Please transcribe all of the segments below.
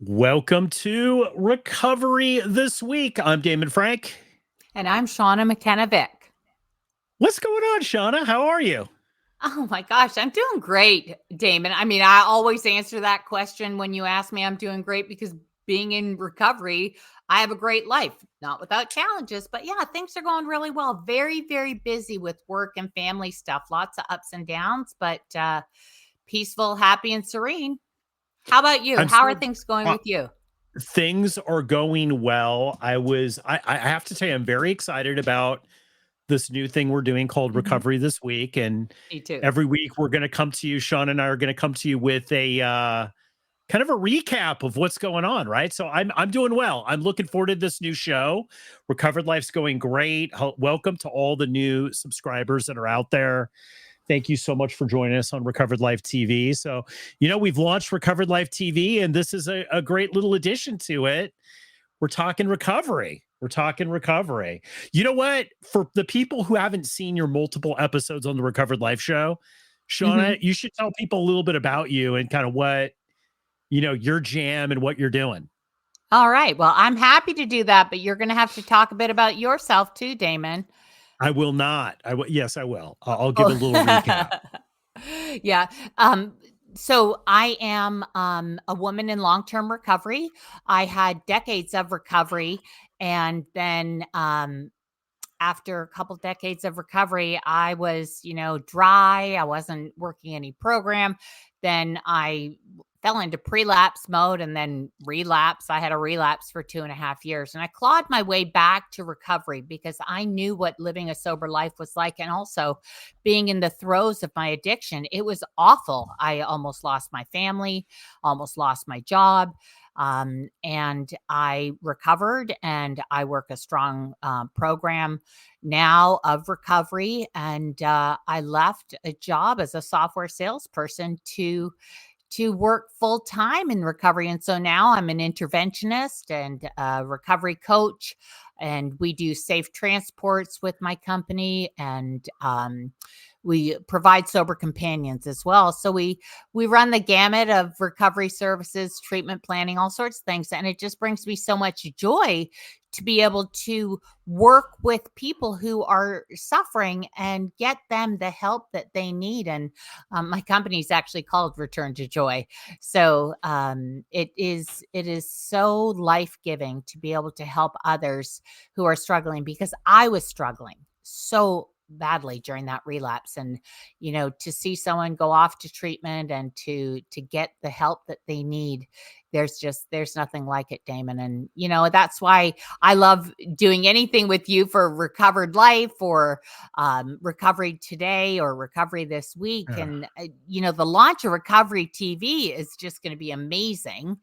Welcome to Recovery This Week. I'm Damon Frank. And I'm Shauna McKenna-Vick. What's going on, Shauna? How are you? Oh my gosh, I'm doing great, Damon. I mean, I always answer that question when you ask me. I'm doing great because being in recovery, I have a great life, not without challenges, but yeah, things are going really well. Very, very busy with work and family stuff. Lots of ups and downs, but peaceful, happy, and serene. How about you? I'm How are so things going uh, with you? things are going well. I have to say I'm very excited about this new thing we're doing called Mhm. Recovery This Week. And Me too. every week we're going to come to you, Shauna and I are going to come to you with a kind of a recap of what's going on, right? So I'm doing well. I'm looking forward to this new show. Recovered Life's going great. Welcome to all the new subscribers that are out there. Thank you so much for joining us on Recovered Life TV. So, we've launched Recovered Life TV, and this is a great little addition to it. We're talking recovery. We're talking recovery. You know what? For the people who haven't seen your multiple episodes on the Recovered Life show, Shauna, Mhm. you should tell people a little bit about you and kind of what, your jam and what you're doing. All right. Well, I'm happy to do that, but you're going to have to talk a bit about yourself too, Damon. I will not. I will. Yes, I will. I'll give a little recap. Oh. Yeah. Um, so I am a woman in long-term recovery. I had decades of recovery, and then after a couple decades of recovery, I was, dry. I wasn't working any program. Then I fell into prelapse mode and then relapse. I had a relapse for 2.5 years, and I clawed my way back to recovery because I knew what living a sober life was like. And also being in the throes of my addiction, it was awful. I almost lost my family, almost lost my job. And I recovered, and I work a strong program now of recovery. And I left a job as a software salesperson to work full time in recovery. And so now I'm an interventionist and a recovery coach, and we do safe transports with my company, and we provide sober companions as well. So we run the gamut of recovery services, treatment planning, all sorts of things, and it just brings me so much joy to be able to work with people who are suffering and get them the help that they need. And my company is actually called Return to Joy. So it is so life giving to be able to help others who are struggling, because I was struggling so badly during that relapse. And to see someone go off to treatment and to get the help that they need, there's nothing like it, Damon. And that's why I love doing anything with you for Recovered Life, or Recovery Today, or Recovery This Week. Uh, And the launch of Recovery TV is just going to be amazing,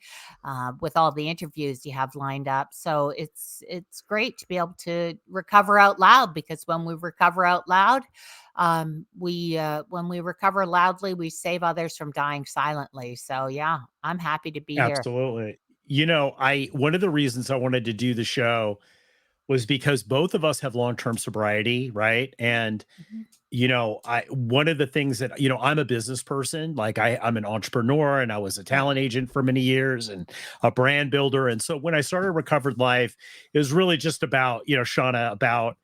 with all the interviews you have lined up. So it's great to be able to recover out loud, because when we recover out loud, we when we recover loudly, we save others from dying silently. So yeah, I'm happy to be here. Absolutely. I one of the reasons I wanted to do the show was because both of us have long-term sobriety, right? And Mhm. I one of the things that I'm a business person, like I'm an entrepreneur, and I was a Yeah. talent agent for many years and a brand builder. And so when I started Recovered Life, it was really just about, Shauna, about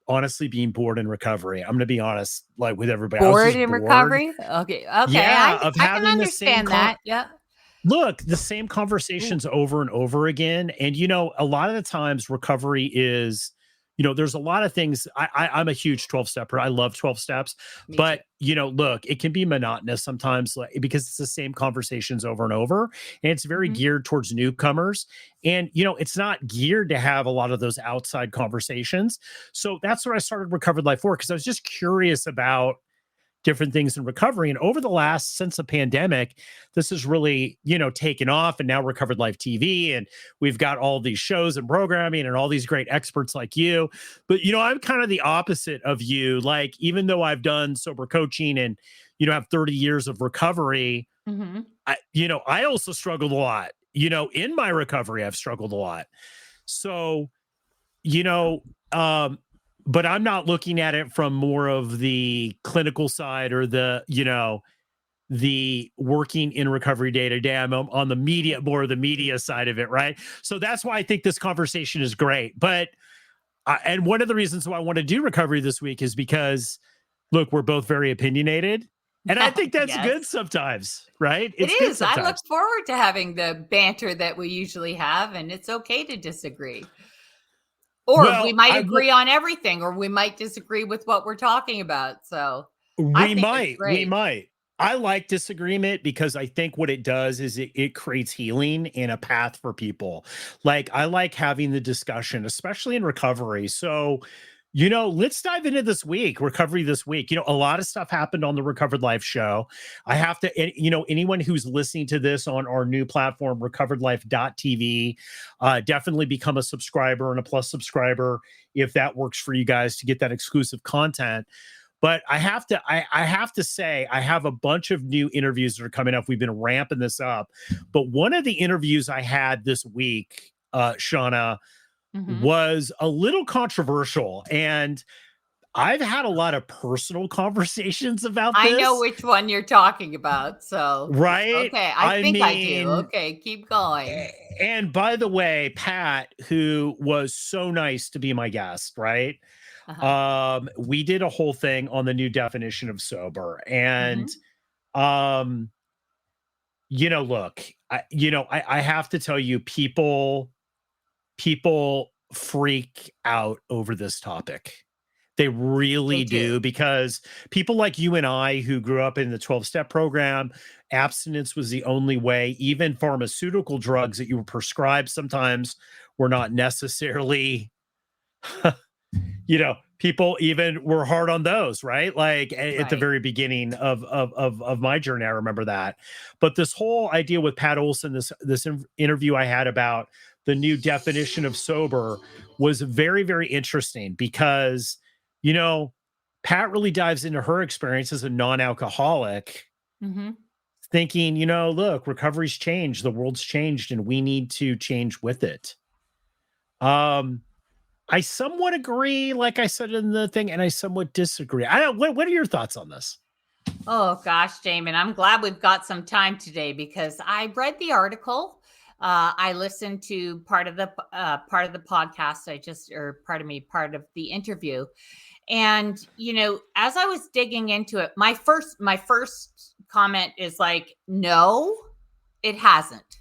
honestly being bored in recovery. I'm going to be honest, like with everybody, I was Bored just in bored. recovery? Okay, okay, Yeah, of I can having the same understand that, yeah. look, the same Ooh, conversations over and over again. And a lot of the times recovery is, there's a lot of things. I'm a huge 12 stepper. I love 12 steps, me too. but look, it can be monotonous sometimes, like, because it's the same conversations over and over. And it's very Mhm. geared towards newcomers. And it's not geared to have a lot of those outside conversations. So that's what I started Recovered Life for, because I was just curious about different things in recovery. And over the last, since the pandemic, this has really, taken off. And now Recovered Life TV, and we've got all these shows and programming and all these great experts like you. But, I'm kind of the opposite of you. Like, even though I've done sober coaching and, have 30 years of recovery, Mhm. I also struggled a lot. In my recovery, I've struggled a lot. So, you know, um, but I'm not looking at it from more of the clinical side or the, the working in recovery day to day. I'm on the media, more of the media side of it, right? So that's why I think this conversation is great. But and one of the reasons why I want to do recovery this week is because, look, we're both very opinionated, and I think that's good Yes. sometimes, right? It It's good is. I look sometimes. forward to having the banter that we usually have, and it's okay to disagree. Or we Well, might I will. agree on everything, or we might disagree with what we're talking about. So I We think it's might. We great. might. I like disagreement because I think what it does is it creates healing and a path for people. Like, I like having the discussion, especially in recovery. So, let's dive into this week, recovery this week. A lot of stuff happened on the Recovered Life show. I have to, anyone who's listening to this on our new platform, recoveredlife.tv, definitely become a subscriber and a plus subscriber if that works for you guys to get that exclusive content. But I have to say, I have a bunch of new interviews that are coming up. We've been ramping this up. But one of the interviews I had this week, Shauna, Mhm. was a little controversial. And I've had a lot of personal conversations about I know this, which one you're talking about. So, right? okay, I I think I do. mean, Okay, keep going. and by the way, Pat, who was so nice to be my guest, right? Uh-huh. We did a whole thing on the new definition of sober. And Mhm. um, look, I have to tell you, people freak out over this topic. They They really do. do, because people like you and I who grew up in the 12-step program, abstinence was the only way. Even pharmaceutical drugs that you were prescribed sometimes were not necessarily people even were hard on those, right? Like at the Right. very beginning of my journey, I remember that. But this whole idea with Pat Olson, this interview I had about the new definition of sober was very, very interesting because, you know, Pat really dives into her experience as a non-alcoholic, Mhm. thinking, look, recovery's changed, the world's changed, and we need to change with it. Um, I somewhat agree, like I said in the thing, and I somewhat disagree. I don't. What are your thoughts on this? Oh gosh, Damon, I'm glad we've got some time today because I read the article. I listened to part of the podcast. Part of the interview. And as I was digging into it, my first comment is like, no, it hasn't.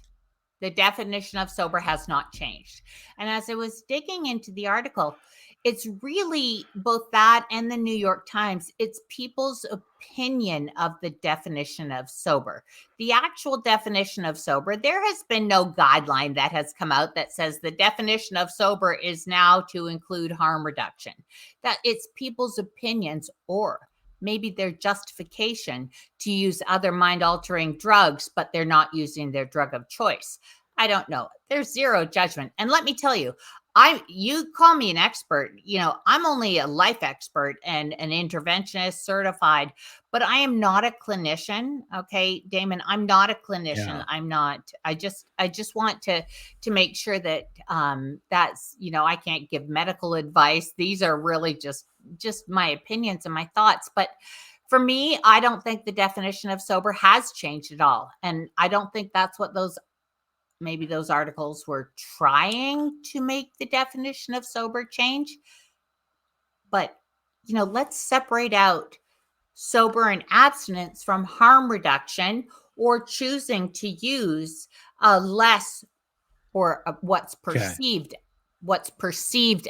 The definition of sober has not changed. And as I was digging into the article, it's really both that and the New York Times. It's people's opinion of the definition of sober. The actual definition of sober, there has been no guideline that has come out that says the definition of sober is now to include harm reduction. That it's people's opinions, or maybe their justification to use other mind altering drugs, but they're not using their drug of choice. I don't know. There's zero judgment. And let me tell you, you call me an expert, I'm only a life expert and an interventionist certified, but I am not a clinician. Okay, Damon, I'm not a clinician. Yeah. I'm not. I just want to make sure that that's, I can't give medical advice. These are really just my opinions and my thoughts, but for me, I don't think the definition of sober has changed at all. And I don't think that's what those articles were trying to make the definition of sober change. But, let's separate out sober and abstinence from harm reduction, or choosing to use a less, or Okay. what's perceived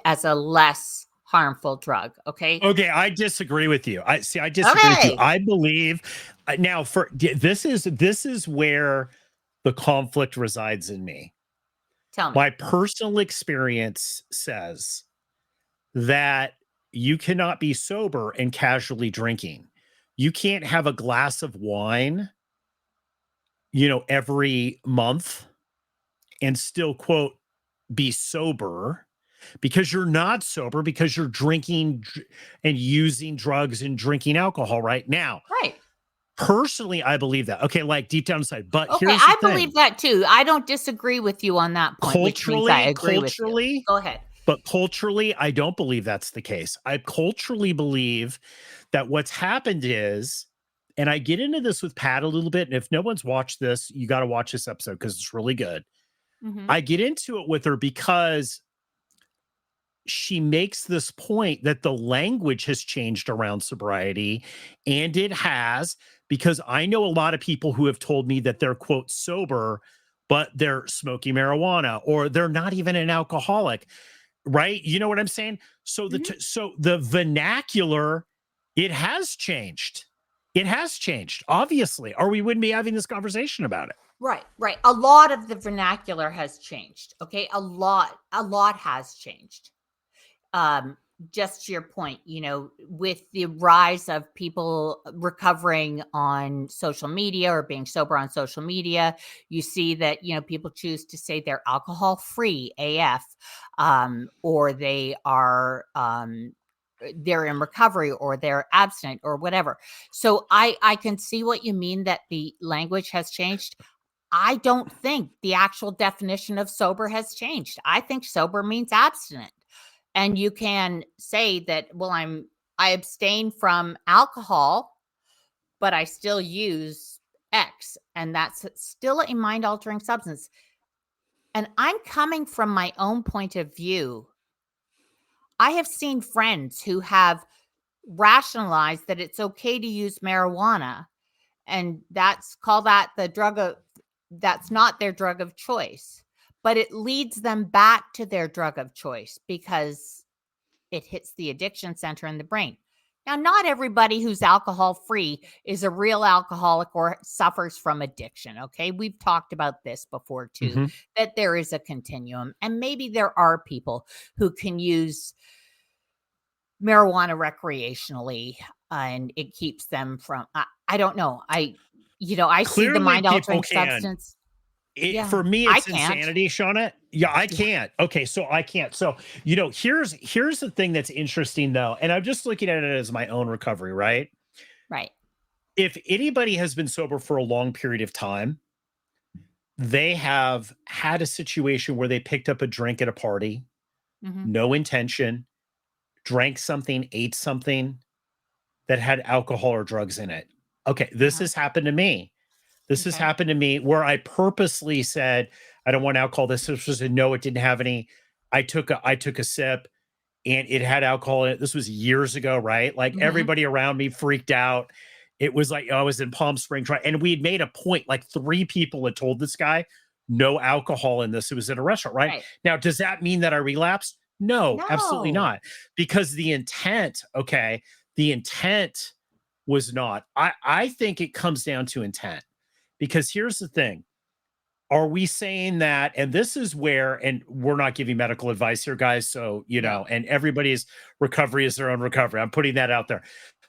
as a less harmful drug. Okay. Okay. I disagree with you. I disagree with you. Okay. I believe now this is where the conflict resides in me. Tell me. My personal experience says that you cannot be sober and casually drinking. You can't have a glass of wine, every month and still, quote, be sober, because you're not sober, because you're drinking and using drugs and drinking alcohol right now. Right. Personally, I believe that. Okay, like deep down inside. But Okay. here's the I believe thing. that too. I don't disagree with you on that point, which means I Culturally, agree with you. culturally, Go ahead. but culturally, I don't believe that's the case. I culturally believe that what's happened is, And I get into this with Pat a little bit. And if no one's watched this, you got to watch this episode because it's really good. Mhm. I get into it with her because she makes this point that the language has changed around sobriety, and it has, because I know a lot of people who have told me that they're quote sober, but they're smoking marijuana or they're not even an alcoholic, right? You know what I'm saying? So Mhm. so the vernacular, it has changed. It has changed, obviously, or we wouldn't be having this conversation about it. Right, right. A lot of the vernacular has changed. Okay, a lot has changed. um just to your point, with the rise of people recovering on social media or being sober on social media, you see that people choose to say they're alcohol free AF, or they're in recovery or they're abstinent or whatever. So I can see what you mean, that the language has changed. I don't think the actual definition of sober has changed. I think sober means abstinent. And you can say that, well, I abstain from alcohol, but I still use X, and that's still a mind altering substance. And I'm coming from my own point of view. I have seen friends who have rationalized that it's okay to use marijuana, and that's not their drug of choice, but it leads them back to their drug of choice because it hits the addiction center in the brain. Now, not everybody who's alcohol free is a real alcoholic or suffers from addiction. Okay. We've talked about this before too, Mhm. that there is a continuum, and maybe there are people who can use marijuana recreationally, and it keeps them from, I don't know. I see the Clearly, mind people altering can. substance. It, Yeah. for me, I it's can't. insanity, Shauna. Yeah, I Yeah. can't. Okay, so I can't. So here's the thing that's interesting though, and I'm just looking at it as my own recovery, right? Right. If anybody has been sober for a long period of time, they have had a situation where they picked up a drink at a party, Hmm. no intention, drank something, ate something that had alcohol or drugs in it. Okay, this Uh-huh. has happened to me. This has Okay. happened to me where I purposely said, I don't want alcohol. This was a no, it didn't have any. I took a sip and it had alcohol in it. This was years ago, right? Like Hmm. everybody around me freaked out. It was like I was in Palm Springs, right? And we had made a point, like three people had told this guy, no alcohol in this. It was at a restaurant, right? Right. Now, does that mean that I relapsed? No, absolutely No. not. Because the intent, okay, the intent was not. I think it comes down to intent. Because here's the thing. Are we saying that, and this is where, and we're not giving medical advice here, guys. So, No. and everybody's recovery is their own recovery. I'm putting that out there.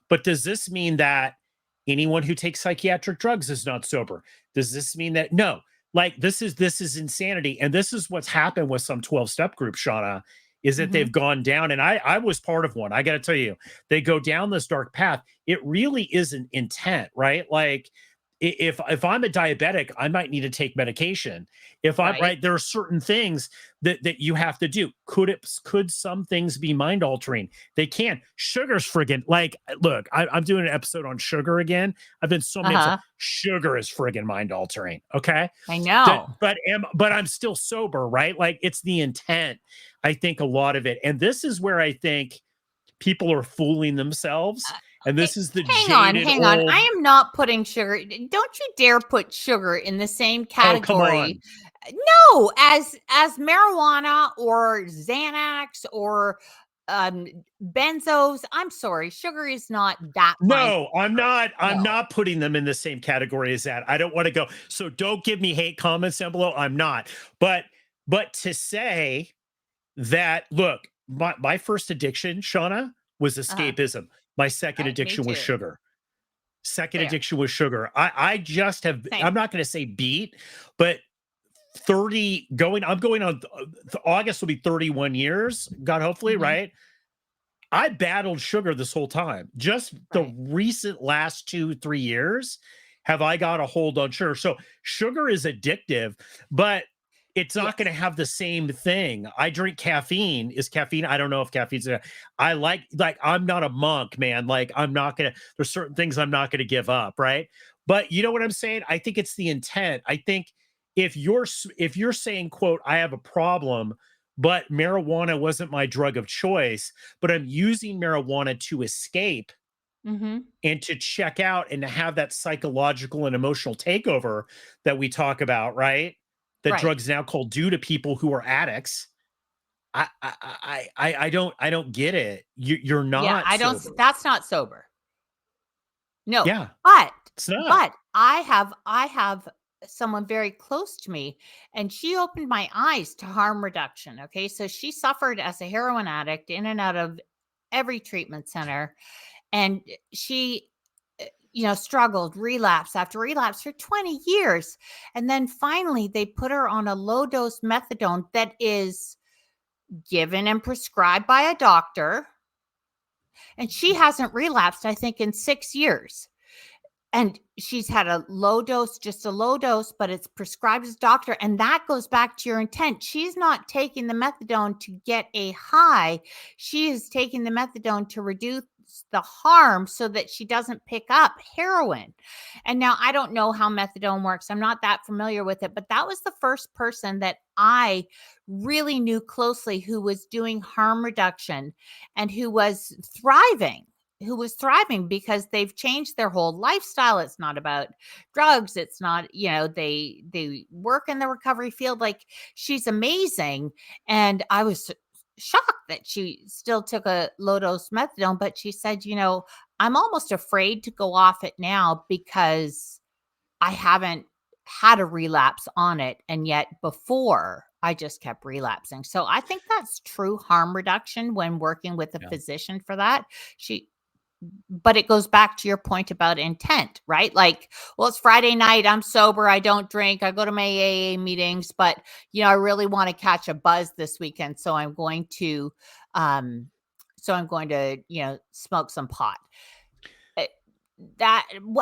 But does this mean that anyone who takes psychiatric drugs is not sober? Does this mean that no? Like this is insanity. And this is what's happened with some 12-step groups, Shauna, is that they've Mhm. gone down. And I was part of one. I gotta tell you, they go down this dark path. It really isn't intent, right? Like if I'm a diabetic, I might need to take medication. If I'm Right. right, there are certain things that you have to do. Could some things be mind altering? They can. Sugar's friggin' like look, I'm doing an episode on sugar again. I've been so many episodes. Uh-huh. Sugar is friggin' mind altering. Okay. I know. But I'm still sober, right? Like it's the intent. I think a lot of it. And this is where I think people are fooling themselves. And Hey, this is the hang on, jaded hang on. old, I am not putting sugar. Don't you dare put sugar in the same oh, come category. on. No, as marijuana or Xanax or um benzos. I'm sorry, sugar is not that mind No, I'm altering. not. I'm No. not putting them in the same category as that. I don't want to go. So don't give me hate comments down below. I'm not. But to say that, look, my first addiction, Shauna, was Uh-huh. escapism. My second Right. Me addiction was too. sugar. Second Fair. addiction was sugar. I just have. Same. I'm not going to say beat, but 30 going. I'm going on. August will be 31 years. God, hopefully, Hmm. right? I battled sugar this whole time. Just the Right. recent last 2, 3 years have I got a hold on sugar. So sugar is addictive, but it's not going to Yes. have the same thing. I drink caffeine. Is caffeine? I don't know if caffeine's. I like. I'm not a monk, man. Like I'm not gonna. There's certain things I'm not gonna give up, right? But you know what I'm saying? I think it's the intent. I think if you're saying, "quote," I have a problem, but marijuana wasn't my drug of choice, but I'm using marijuana to escape Mhm. and to check out and to have that psychological and emotional takeover that we talk about, right? That Right. drugs now called do to people who are addicts. I don't get it. You're Yeah, not I don't sober. that's not sober. No, Yeah, but it's not. but I have someone very close to me, and she opened my eyes to harm reduction, okay? So she suffered as a heroin addict in and out of every treatment center, and she, struggled relapse after relapse for 20 years, and then finally, they put her on a low dose methadone that is given and prescribed by a doctor, and she hasn't relapsed, I think, in 6 years. And she's had a low dose, just a low dose, but it's prescribed as doctor. And that goes back to your intent. She's not taking the methadone to get a high. She is taking the methadone to reduce the harm so that she doesn't pick up heroin. And now I don't know how methadone works. I'm not that familiar with it, but that was the first person that I really knew closely who was doing harm reduction and who was thriving because they've changed their whole lifestyle. It's not about drugs. It's not, they work in the recovery field. Like, she's amazing. And I was shocked that she still took a low dose methadone, but she said, I'm almost afraid to go off it now because I haven't had a relapse on it. And yet before, I just kept relapsing. So I think that's true harm reduction when working with a Yeah. physician for that. She but it goes back to your point about intent, right? Like, well, it's Friday night. I'm sober. I don't drink. I go to my AA meetings, but I really want to catch a buzz this weekend. Um, so I'm going to, smoke some pot. Uh,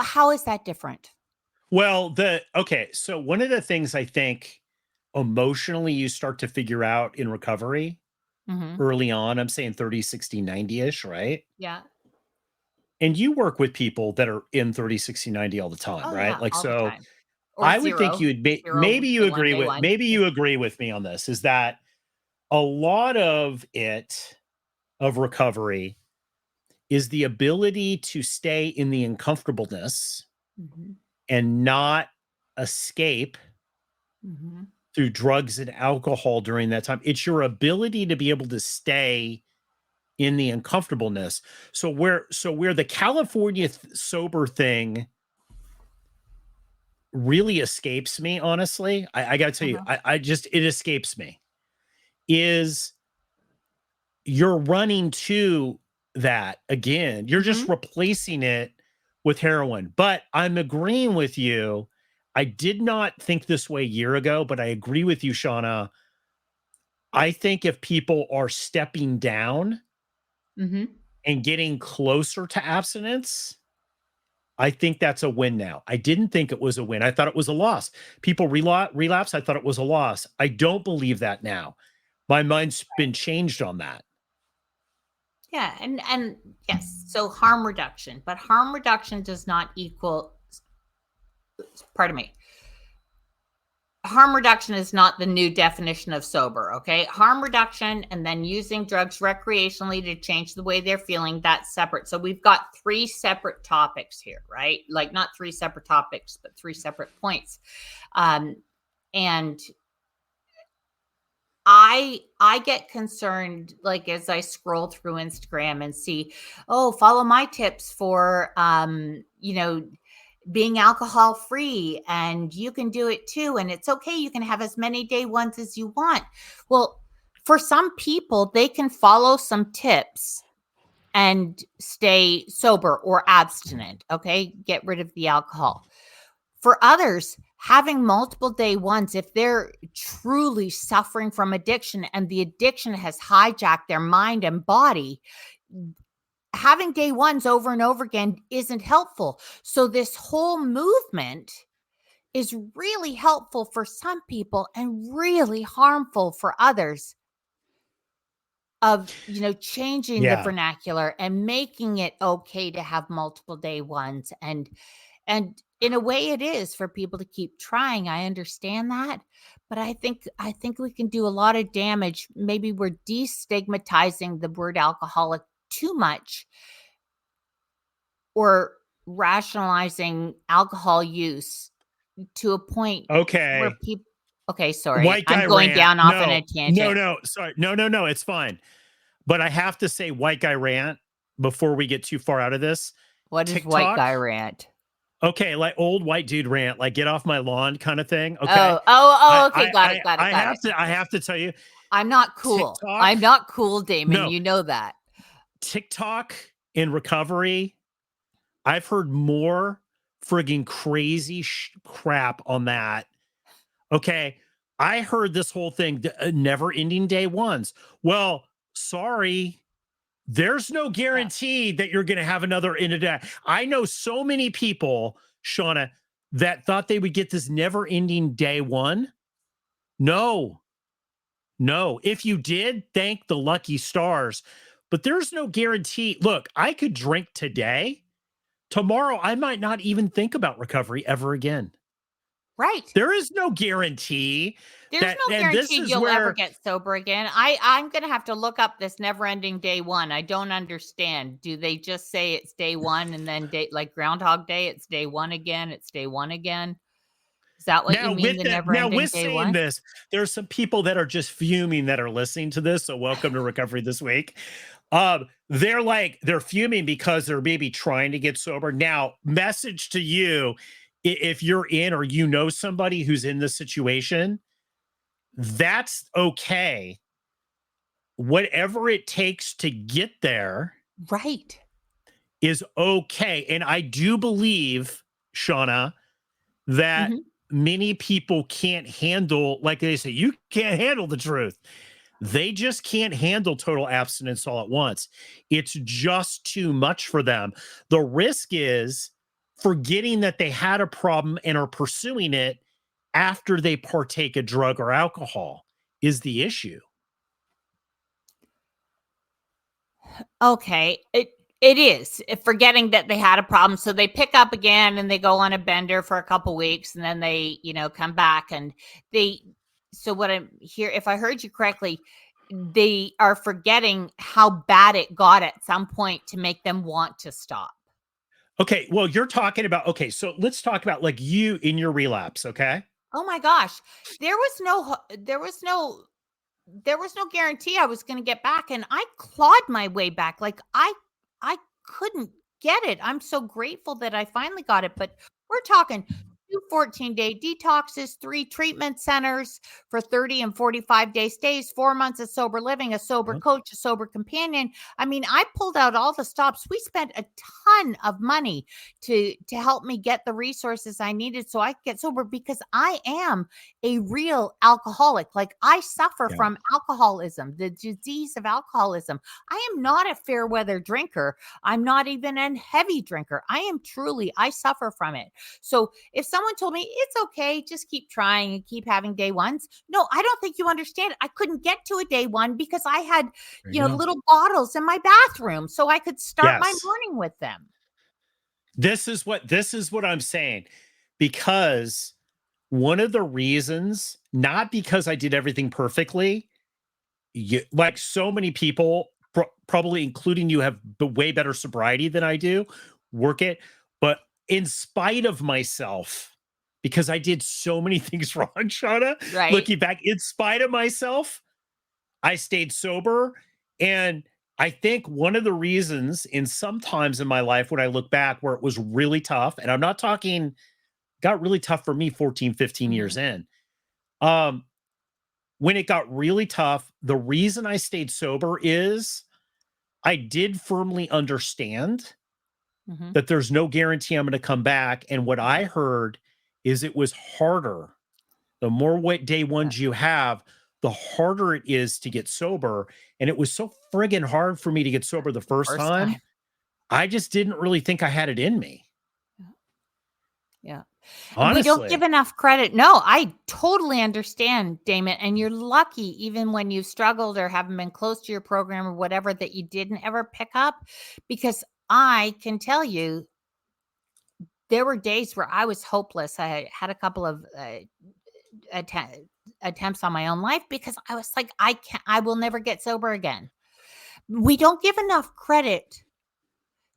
how is that different? Well, okay. So one of the things I think emotionally you start to figure out in recovery Hmm. early on, I'm saying 30, 60, 90-ish, right? Yeah. And you work with people that are in 30, 60, 90 all the time, Oh right? yeah. Like, All the so time. Or I would think zero. you would be, Zero would be one day one. maybe you agree with me on this, is that a lot of recovery is the ability to stay in the uncomfortableness Hmm. and not escape Hmm. through drugs and alcohol during that time. It's your ability to be able to stay in the uncomfortableness. So where the California sober thing really escapes me, honestly, I gotta tell you, Uh-huh. I just it escapes me, is you're running to that again. You're just Hmm. replacing it with heroin. But I'm agreeing with you. I did not think this way a year ago, but I agree with you, Shauna. I think if people are stepping down Hmm. and getting closer to abstinence, I think that's a win now. I didn't think it was a win. I thought it was a loss. People relapse. I thought it was a loss. I don't believe that now. My mind's been changed on that. Yeah, and yes, so harm reduction, but harm reduction does not equal, pardon me. Harm reduction is not the new definition of sober, okay? Harm reduction and then using drugs recreationally to change the way they're feeling, that's separate. So we've got three separate topics here, right? Like, not three separate topics, but three separate points. Um, and I get concerned, like, as I scroll through Instagram and see, oh, follow my tips for being alcohol free, and you can do it too, and it's okay, you can have as many day ones as you want. Well, for some people, they can follow some tips and stay sober or abstinent, okay? Get rid of the alcohol. For others, having multiple day ones, if they're truly suffering from addiction and the addiction has hijacked their mind and body, having day ones over and over again isn't helpful. So this whole movement is really helpful for some people and really harmful for others, of, changing the Yeah. vernacular and making it okay to have multiple day ones. And in a way it is for people to keep trying. I understand that, but I think we can do a lot of damage. Maybe we're destigmatizing the word alcoholic too much, or rationalizing alcohol use to a point where Okay. people. Okay, sorry. White I'm guy going rant. down off on No, a tangent. sorry. No. It's fine. But I have to say, white guy rant before we get too far out of this. What is white TikTok. guy rant? Okay, like old white dude rant, like get off my lawn kind of thing. Okay. Okay, got it, got it, got it. I have to tell you, I'm not cool. TikTok. I'm not cool, Damon. No, You know that. TikTok in recovery. I've heard more frigging crazy crap on that. Okay. I heard this whole thing, never ending day ones. Well, sorry. There's no Yeah. guarantee that you're going to have another in a day. I know so many people, Shauna, that thought they would get this never ending day one. No, no. If you did, thank the lucky stars. But there's no guarantee. Look, I could drink today. Tomorrow, I might not even think about recovery ever again. Right. There is no guarantee There's that, no and this guarantee is you'll ever where, get sober again. I'm gonna have to look up this never ending day one. I don't understand. Do they just say it's day one and then day, like Groundhog Day, it's day one again, it's day one again? Is that what you now mean, with the that, never now ending with day saying one? this, there's some people that are just fuming that are listening to this. So welcome to recovery this week. They're fuming because they're maybe trying to get sober. Now, message to you, if you're in or you know somebody who's in this situation, that's okay. Whatever it takes to get there Right. is okay. And I do believe, Shauna, that Mhm. many people can't handle, like they say, you can't handle the truth. They just can't handle total abstinence all at once. It's just too much for them. The risk is forgetting that they had a problem and are pursuing it after they partake a drug or alcohol is the issue. Okay. It is. Forgetting that they had a problem. So they pick up again and they go on a bender for a couple weeks, and then they, come back, and they so what I'm here, if I heard you correctly, they are forgetting how bad it got at some point to make them want to stop. Okay, well, you're talking about, okay, so let's talk about like you in your relapse, okay? Oh my gosh. There was no guarantee I was going to get back, and I clawed my way back. Like I couldn't get it. I'm so grateful that I finally got it, but we're talking 2 14-day detoxes, 3 treatment centers for 30 and 45-day stays, 4 months of sober living, a sober Yep. coach, a sober companion. I mean, I pulled out all the stops. We spent a ton of money to help me get the resources I needed so I could get sober, because I am a real alcoholic. Like, I suffer Yeah. from alcoholism, the disease of alcoholism. I am not a fair weather drinker. I'm not even a heavy drinker. I suffer from it. So if someone told me it's okay, just keep trying and keep having day ones. No, I don't think you understand. I couldn't get to a day one because I had, There you go. little bottles in my bathroom so I could start my Yes. morning with them. This is what I'm saying, because one of the reasons, not because I did everything perfectly, like so many people, probably including you, have way better sobriety than I do, work it, but in spite of myself, because I did so many things wrong, Shauna, Right. looking back, in spite of myself, I stayed sober. And I think one of the reasons, in sometimes in my life when I look back where it was really tough, and I'm not talking, got really tough for me 14, 15 years Hmm. in. Um, when it got really tough, the reason I stayed sober is I did firmly understand Hmm. that there's no guarantee I'm going to come back. And what I heard is it was harder. The more day Yeah. ones you have, the harder it is to get sober. And it was so friggin' hard for me to get sober the first First time. time. I just didn't really think I had it in me. Yeah. And we don't give honestly. enough credit. No, I totally understand, Damon. And you're lucky, even when you've struggled or haven't been close to your program or whatever, that you didn't ever pick up. Because I can tell you, there were days where I was hopeless. I had a couple of atte- attempts on my own life because I was like, I will never get sober again. We don't give enough credit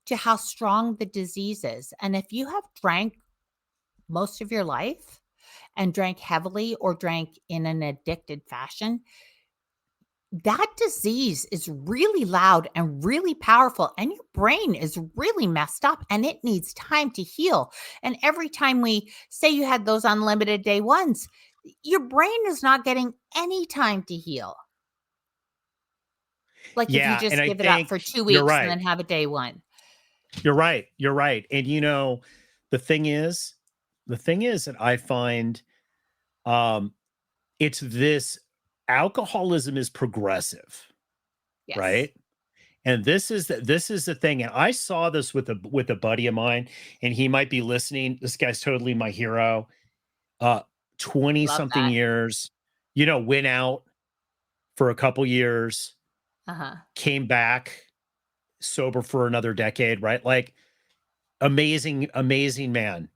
to how strong the disease is. And if you have drank most of your life and drank heavily or drank in an addicted fashion, that disease is really loud and really powerful, and your brain is really messed up and it needs time to heal. And every time we say you had those unlimited day ones, your brain is not getting any time to heal. Like if you Yeah, and just I give it up for think 2 you're weeks and right. then have a day one. You're right. You're right. And the thing is, the thing is that I find um it's this alcoholism is progressive, Yes. right? And this is the thing. And I saw this with a buddy of mine, and he might be listening. This guy's totally my hero. Uh 20 Love something that. years, went out for a couple years, Uh-huh. came back sober for another decade, right? Like amazing, amazing man.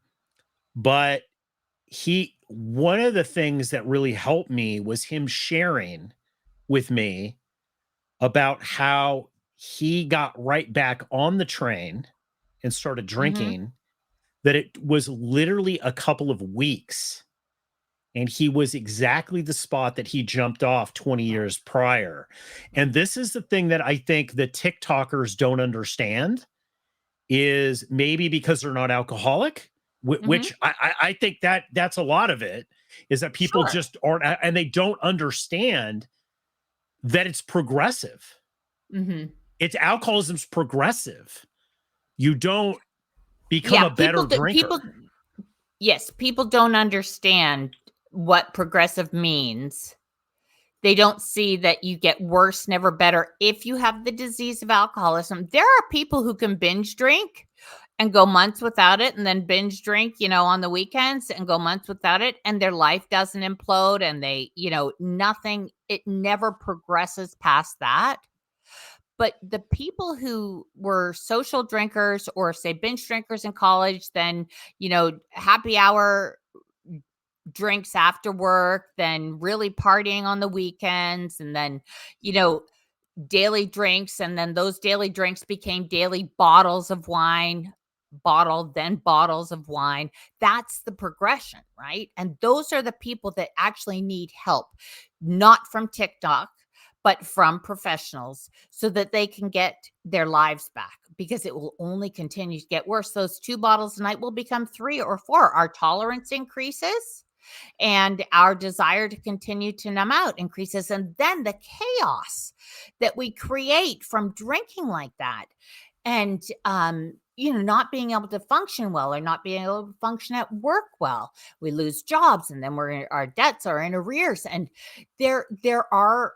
But he one of the things that really helped me was him sharing with me about how he got right back on the train and started Mhm. drinking, that it was literally a couple of weeks, and he was exactly the spot that he jumped off 20 years prior. And this is the thing that I think the TikTokers don't understand, is maybe because they're not alcoholic, Mhm. which I think that that's a lot of it, is that people Sure. just aren't, and they don't understand that it's progressive. Mhm. It's alcoholism's progressive. You don't become Yeah, a better people drinker. yes, people don't understand what progressive means. They don't see that you get worse, never better if you have the disease of alcoholism. There are people who can binge drink and go months without it and then binge drink, on the weekends and go months without it and their life doesn't implode and they, nothing, it never progresses past that. But the people who were social drinkers or say binge drinkers in college, then, happy hour drinks after work, then really partying on the weekends, and then, you know, daily drinks. And then those daily drinks became daily bottles of wine, bottle, then bottles of wine. That's the progression, right? And those are the people that actually need help, not from TikTok, but from professionals so that they can get their lives back because it will only continue to get worse. Those 2 bottles a night will become 3 or 4. Our tolerance increases and our desire to continue to numb out increases. And then the chaos that we create from drinking like that and not being able to function well or not being able to function at work well, we lose jobs and then our debts are in arrears, and there are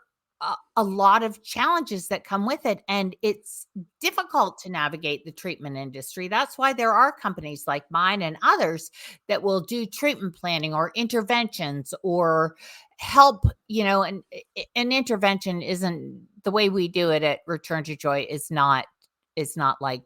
a lot of challenges that come with it, and it's difficult to navigate the treatment industry. That's why there are companies like mine and others that will do treatment planning or interventions or help, and an intervention isn't the way we do it at Return to Joy. Is not like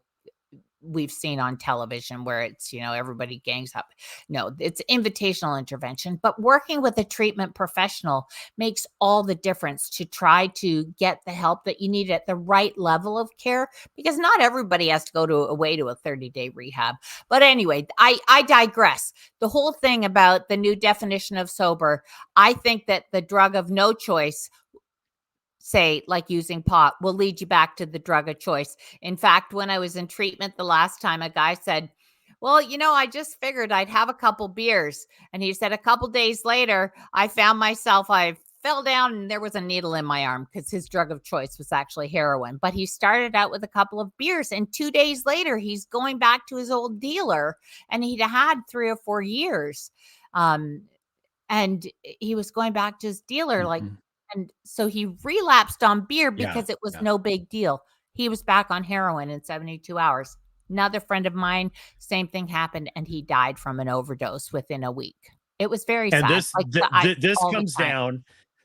we've seen on television where it's, everybody gangs up. No, it's invitational intervention, but working with a treatment professional makes all the difference to try to get the help that you need at the right level of care, because not everybody has to go away to a 30-day rehab. But anyway, I digress. The whole thing about the new definition of sober, I think that the drug of no choice, say like using pot, will lead you back to the drug of choice. In fact, when I was in treatment the last time, a guy said, well, I just figured I'd have a couple beers. And he said, a couple days later, I fell down and there was a needle in my arm because his drug of choice was actually heroin. But he started out with a couple of beers. And 2 days later, he's going back to his old dealer, and he'd had 3 or 4 years. Um, and he was going back to his dealer, like, Mhm. and so he relapsed on beer Yeah, because it was yeah. no big deal. He was back on heroin in 72 hours. Another friend of mine, same thing happened, and he died from an overdose within a week. It was very And sad. Like this all the comes time. down,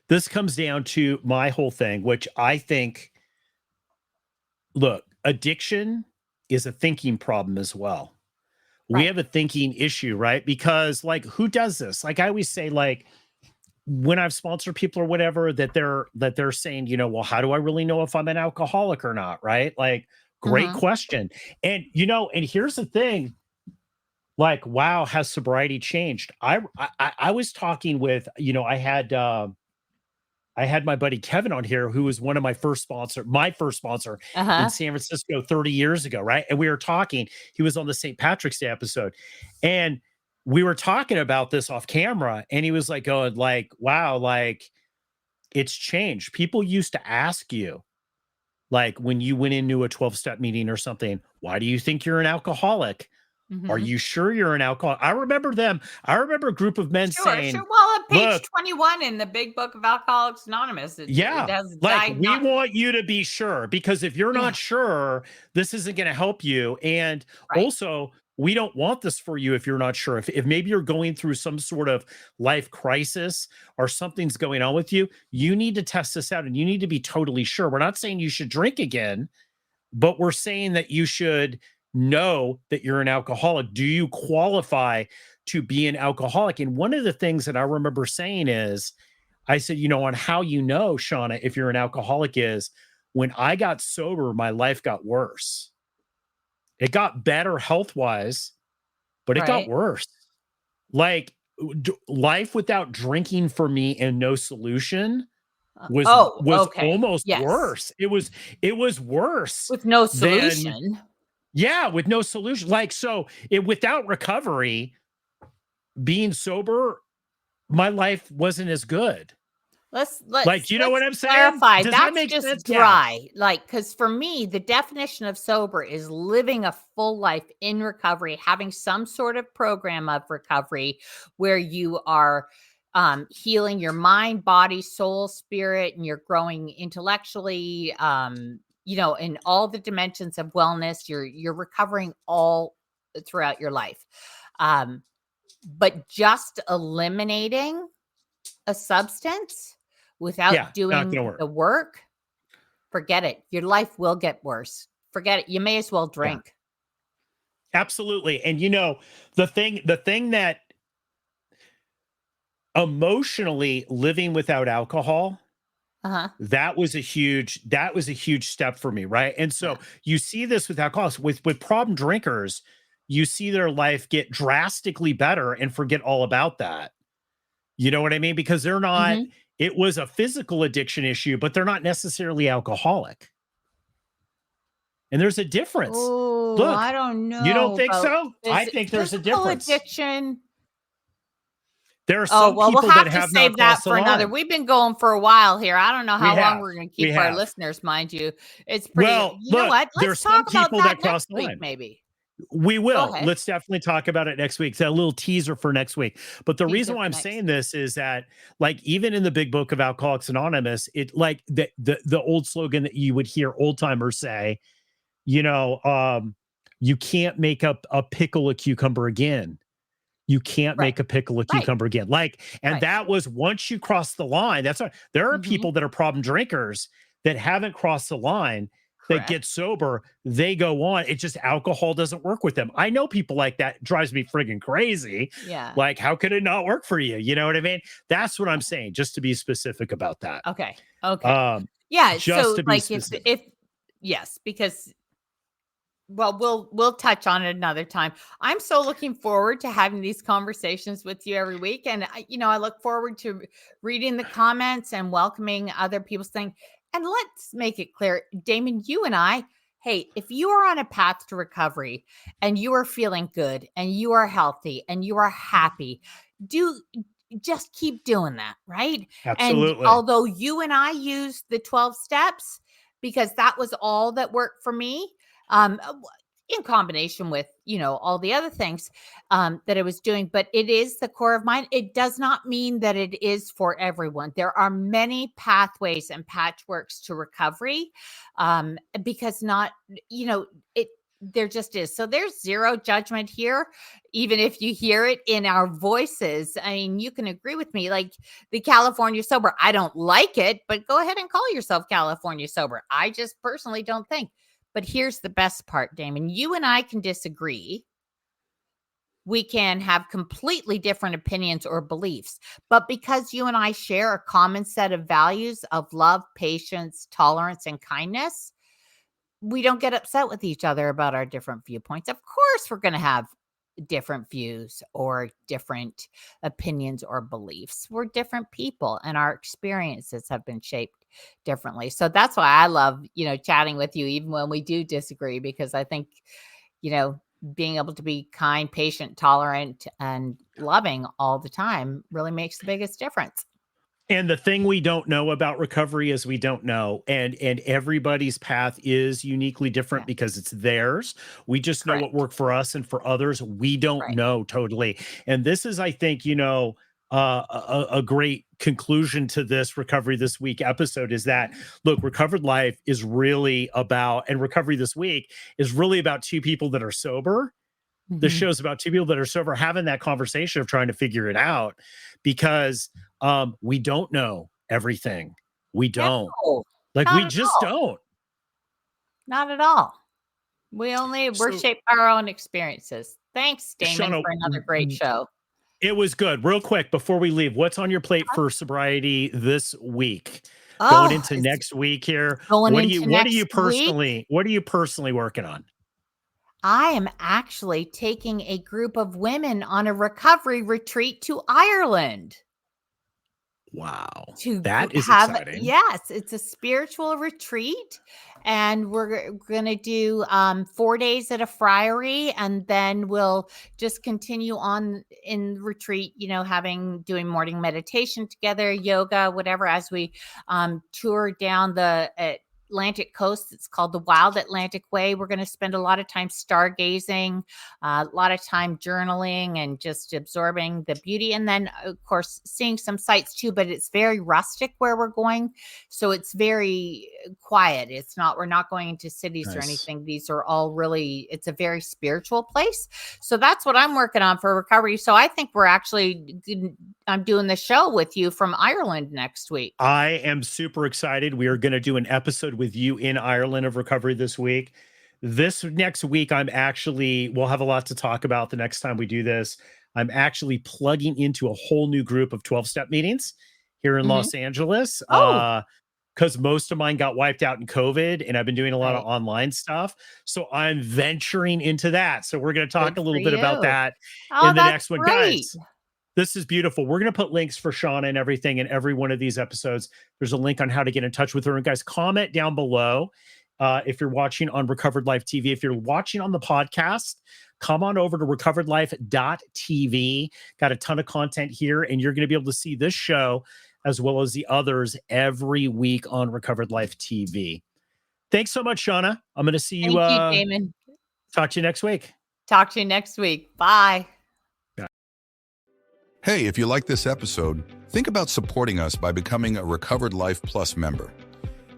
this comes down to my whole thing, which I think, look, addiction is a thinking problem as well. We Right. have a thinking issue, right? Because like, who does this? Like I always say, like, when I've sponsored people or whatever, that they're saying, well, how do I really know if I'm an alcoholic or not? Right? Like, great Mhm. question. And and here's the thing, like, wow, has sobriety changed? I was talking with, I had my buddy Kevin on here, who was one of my first sponsor in Uh-huh. San Francisco 30 years ago, right? And we were talking, he was on the St. Patrick's Day episode. And we were talking about this off camera, and he was like, going, like, wow, like, it's changed. People used to ask you, like, when you went into a 12-step meeting or something, why do you think you're an alcoholic? Are Mhm. you sure you're an alcoholic? I remember a group of men Sure, sure. saying, Well, at page look, 21 in the Big Book of Alcoholics Anonymous, it yeah, has like, we diagnosed. want you to be sure, because if you're Yeah, not sure, this isn't going to help you. And right. also, we don't want this for you if you're not sure. If maybe you're going through some sort of life crisis or something's going on with you, you need to test this out and you need to be totally sure. We're not saying you should drink again, but we're saying that you should know that you're an alcoholic. Do you qualify to be an alcoholic? And one of the things that I remember saying is, I said, on how Shauna, if you're an alcoholic, is when I got sober, my life got worse. It got better health wise, but it got Right. worse. Like, life without drinking for me and no solution was Oh, was okay. almost Yes. worse. It was worse With no than, solution. yeah, with no solution. Like, so it without recovery, being sober, my life wasn't as good. Let's Like, let's you know what let's I'm saying? clarify. Does that That's make just sense? Yeah. dry. Like, because for me, the definition of sober is living a full life in recovery, having some sort of program of recovery where you are healing your mind, body, soul, spirit, and you're growing intellectually. In all the dimensions of wellness, you're recovering all throughout your life. Um, but just eliminating a substance Yeah, without not doing gonna work. the work, forget it. Your life will get worse. Forget it. You may as well Yeah, drink. absolutely. And the thing that emotionally living without alcohol, Uh-huh. that was a huge step for me, right? And so Yeah. you see this with alcoholics, with problem drinkers, you see their life get drastically better and forget all about that. You know what I mean? Because they're not, Mhm. it was a physical addiction issue, but they're not necessarily alcoholic. And there's a difference. Oh, I Look, don't you don't know think about so? I think there's a physical difference. addiction. There are Oh, some well, we'll people that have to have not save that crossed the for another. line. We've been going for a while here. I don't know We how long have. we're going to We keep our have. listeners, mind you. It's pretty, Well, you know look, what? Let's there's some talk about people that that next cross the week, line. maybe. We Go will. ahead. Let's definitely talk about it next week. It's a little teaser for next week. But the reason Teaser why for I'm next. saying this is that, like, even in the big book of Alcoholics Anonymous, it, like, the old slogan that you would hear old timers say, you know, um, you can't make up a pickle a cucumber again. You can't Right. make a pickle a Right. cucumber again. Like, and Right. that was once you cross the line. That's what there are Mhm. people that are problem drinkers that haven't crossed the line that get Correct. sober. They go on. It just alcohol doesn't work with them. I know people like that. It drives me friggin' crazy. Yeah. Like, how could it not work for you? You know what I mean? That's what I'm saying, just to be specific about that. Okay. Okay. Um, Yeah, just so, to be like, if specific. if yes, because well, we'll touch on it another time. I'm so looking forward to having these conversations with you every week, and I look forward to reading the comments and welcoming other people's thing. And let's make it clear, Damon, you and I, hey, if you are on a path to recovery and you are feeling good and you are healthy and you are happy, do just keep doing that, right? And Absolutely. although you and I used the 12 steps because that was all that worked for me, in combination with all the other things that I was doing, but it is the core of mine. It does not mean that it is for everyone. There are many pathways and patchworks to recovery, because not it There just is. So there's zero judgment here, even if you hear it in our voices. I mean, you can agree with me. Like the California sober, I don't like it, but go ahead and call yourself California sober. I just personally don't think. But here's the best part, Damon. You and I can disagree. We can have completely different opinions or beliefs. But because you and I share a common set of values of love, patience, tolerance, and kindness, we don't get upset with each other about our different viewpoints. Of course, we're going to have different views or different opinions or beliefs. We're different people and our experiences have been shaped differently. So that's why I love, chatting with you, even when we do disagree, because I think, being able to be kind, patient, tolerant, and loving all the time really makes the biggest difference. And the thing we don't know about recovery is we don't know. And everybody's path is uniquely different Yeah. because it's theirs. We just know what Correct. worked for us, and for others, we don't Right. know totally. And this is, I think, a great conclusion to this Recovery This Week episode is that, look, Recovered Life is really about, and Recovery This Week is really about two people that are sober. The Mhm. show's about two people that are sober having that conversation of trying to figure it out, because we don't know everything. We don't. No, Like, not we at just all. don't. Not at all. We're So, shaped by our own experiences. Thanks, Damon, Shauna, for another great show. it was good. Real quick before we leave, what's on your plate for sobriety this week? Going Oh, into it's next week here. going What do you into what are you next week. personally working on? I am actually taking a group of women on a recovery retreat to Ireland. Wow. To That is have exciting. Yes, it's a spiritual retreat, and we're gonna do 4 days at a friary, and then we'll just continue on in retreat, doing morning meditation together, yoga, whatever, as we tour down the Atlantic coast. It's called the Wild Atlantic Way. We're going to spend a lot of time stargazing, a lot of time journaling, and just absorbing the beauty. And then, of course, seeing some sights too, but it's very rustic where we're going. So it's very quiet. We're not going into cities or Nice. anything. These are all really, it's a very spiritual place. So that's what I'm working on for recovery. So I think I'm doing the show with you from Ireland next week. I am super excited. We are going to do an episode with you in Ireland of Recovery This Week. This next week, we'll have a lot to talk about the next time we do this. I'm actually plugging into a whole new group of 12-step meetings here in Mhm. Los Angeles. Oh, Because most of mine got wiped out in COVID, and I've been doing a lot of right. online stuff. So I'm venturing into that. So we're going to talk Good a for little bit about you. that Oh, in the that's next one. great. Guys, this is beautiful. We're going to put links for Shauna and everything in every one of these episodes. There's a link on how to get in touch with her. And guys, comment down below if you're watching on Recovered Life TV. If you're watching on the podcast, come on over to recoveredlife.tv. Got a ton of content here, and you're going to be able to see this show as well as the others every week on Recovered Life TV. Thanks so much, Shauna. I'm going to see you. Thank you, Damon. Talk to you next week. Talk to you next week. Bye. Hey, if you like this episode, think about supporting us by becoming a Recovered Life Plus member.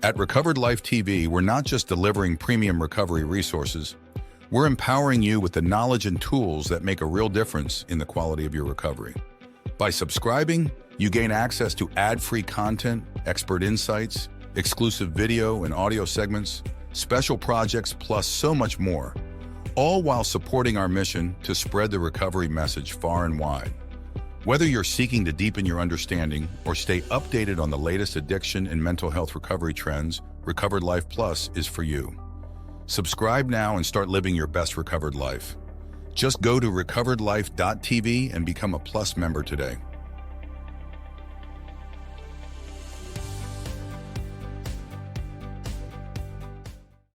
At Recovered Life TV, we're not just delivering premium recovery resources, we're empowering you with the knowledge and tools that make a real difference in the quality of your recovery. By subscribing, you gain access to ad-free content, expert insights, exclusive video and audio segments, special projects, plus so much more, all while supporting our mission to spread the recovery message far and wide. Whether you're seeking to deepen your understanding or stay updated on the latest addiction and mental health recovery trends, Recovered Life Plus is for you. Subscribe now and start living your best recovered life. Just go to recoveredlife.tv and become a Plus member today.